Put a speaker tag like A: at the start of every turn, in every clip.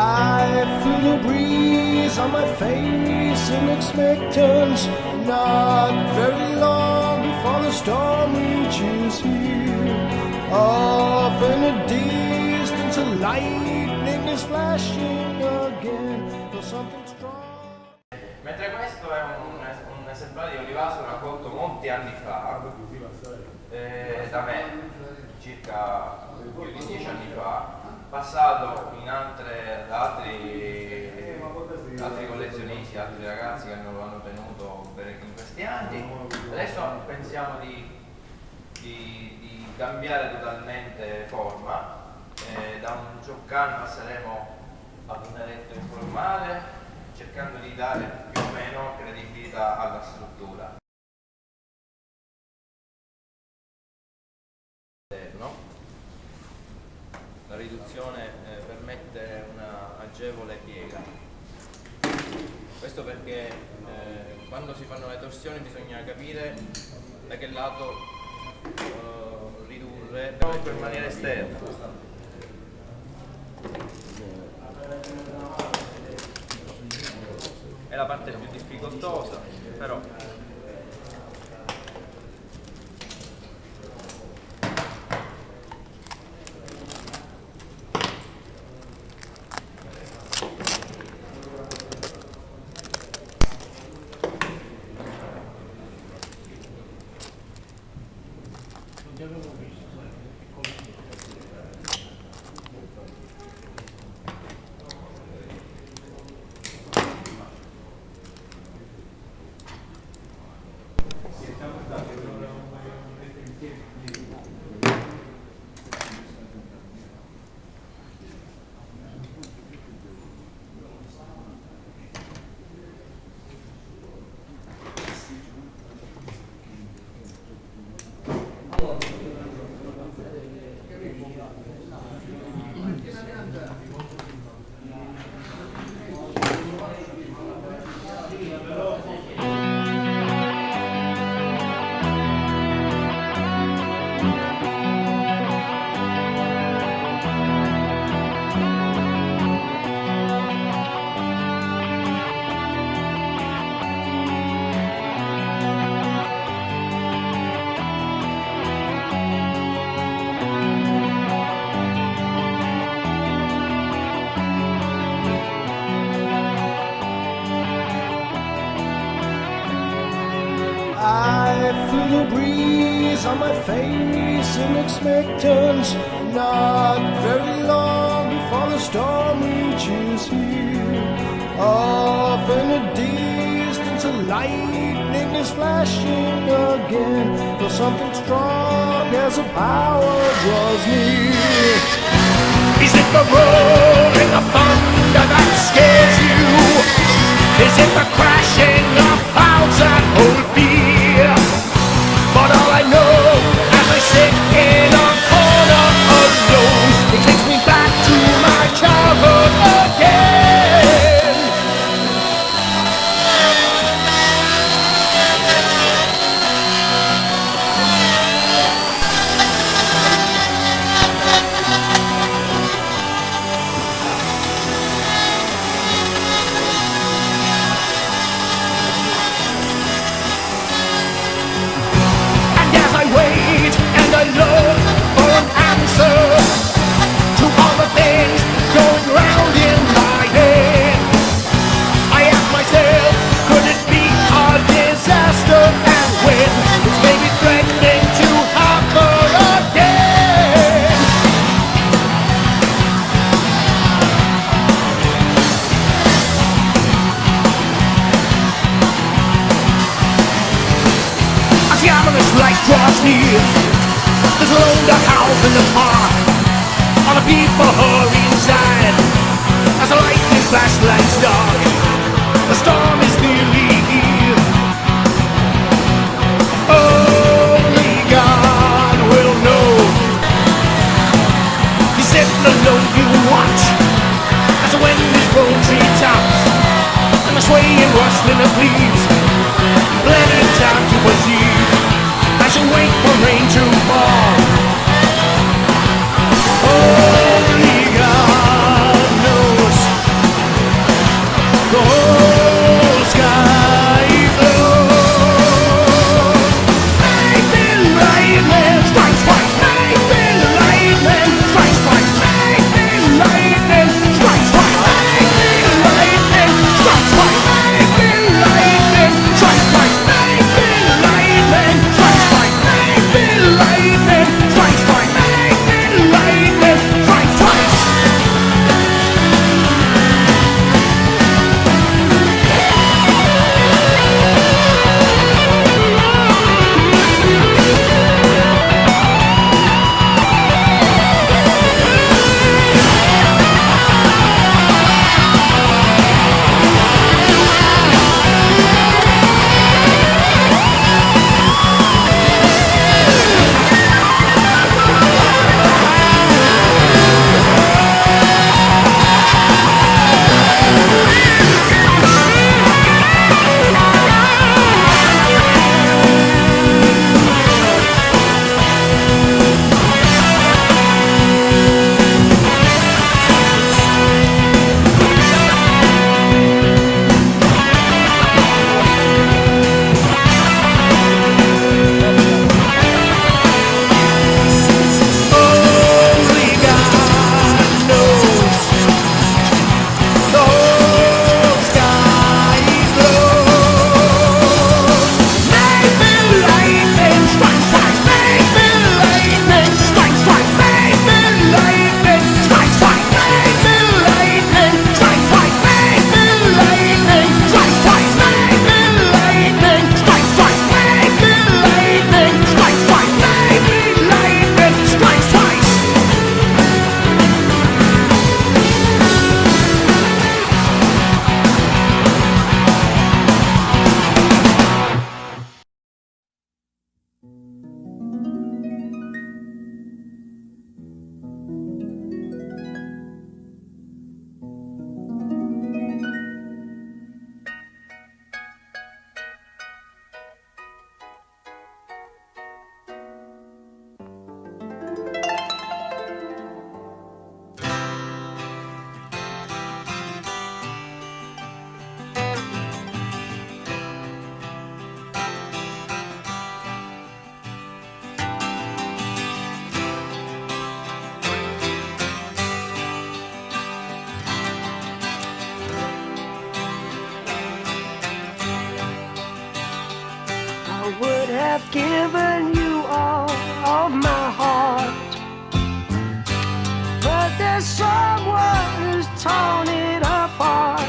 A: I feel the breeze on my face in expectance. Not very long before the storm reaches here. Off in the distance, a lightning is flashing again for something strong.
B: Mentre questo è un esemplare di olivasio raccolto molti anni fa da me, circa più di 10 anni fa, passato da altri collezionisti, altri ragazzi che lo hanno tenuto in questi anni. Adesso pensiamo di cambiare totalmente forma, da un Jokkan passeremo ad un eletto informale, cercando di dare più o meno credibilità alla struttura. La riduzione permette una agevole piega. Questo perché quando si fanno le torsioni bisogna capire da che lato ridurre per maniera esterna. È la parte più difficoltosa, però I feel the breeze on my face in expectance. Not very long before the storm reaches here. Off in the distance, a lightning is flashing again. For something strong as a power draws near.
C: Is it the roaring of thunder that scares you? Is it the crashing of clouds that hold fear? But all I know, as I sit in a corner alone, it takes me back to my childhood again. Draws near. There's a lone duck house in the park. All the people hurry inside as the lightning flashlights dark. The storm is nearly here. Only God will know. You're sitting alone, you watch as the wind is blowing treetops and the swaying rustling of leaves. Plenty of time to perceive. I should wait for rain to fall. Only God knows.
D: given you all of my heart, but there's someone who's torn it apart,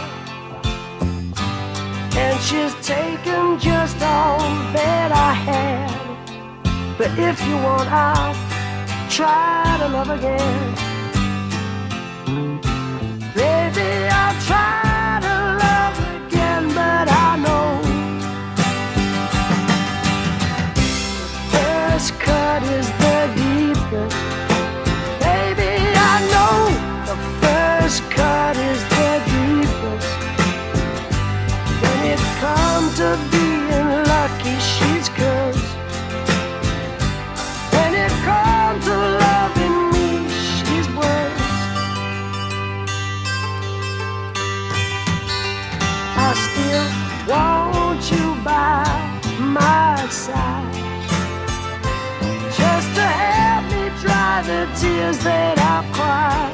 D: and she's taken just all that I had. But if you want, I'll try to love again. Baby, I'll try to love again, but I know first cut is the deepest. Baby, I know the first cut is the deepest. When it comes to being lucky, she's cursed. When it comes to loving me, she's worse. I still want you by my side, just to help me dry the tears that I've cried.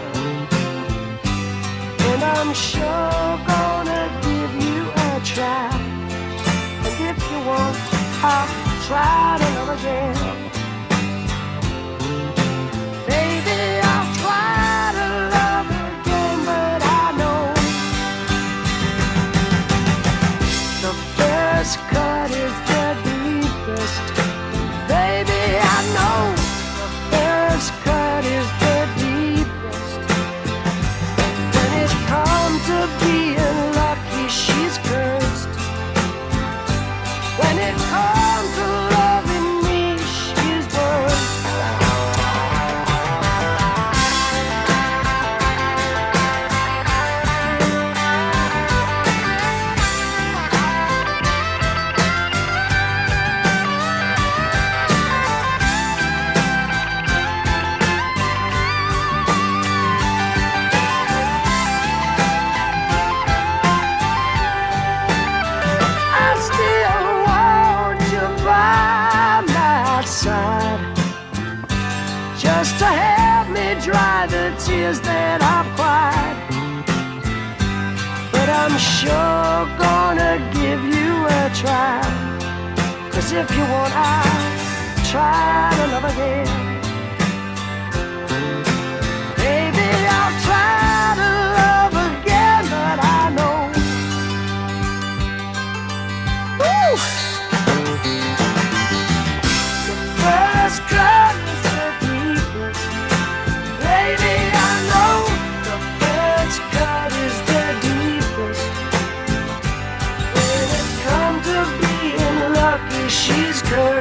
D: And I'm sure gonna give you a try. And if you want, I'll try to love again. Baby, I'll try to love again, but I know the first cut is the deepest. Baby, I know the first cut is the deepest. When it comes to being lucky, she's cursed. When it comes to loving me, she's worse. I still want you by my side, just to help me dry the tears that I've cried. But I'm sure gonna give you a try. 'Cause if you want, I'll try to love again. Baby, I'll try to love again, but I know first cut is the deepest. Baby, I know the first cut is the deepest. When it comes to being lucky, she's cursed.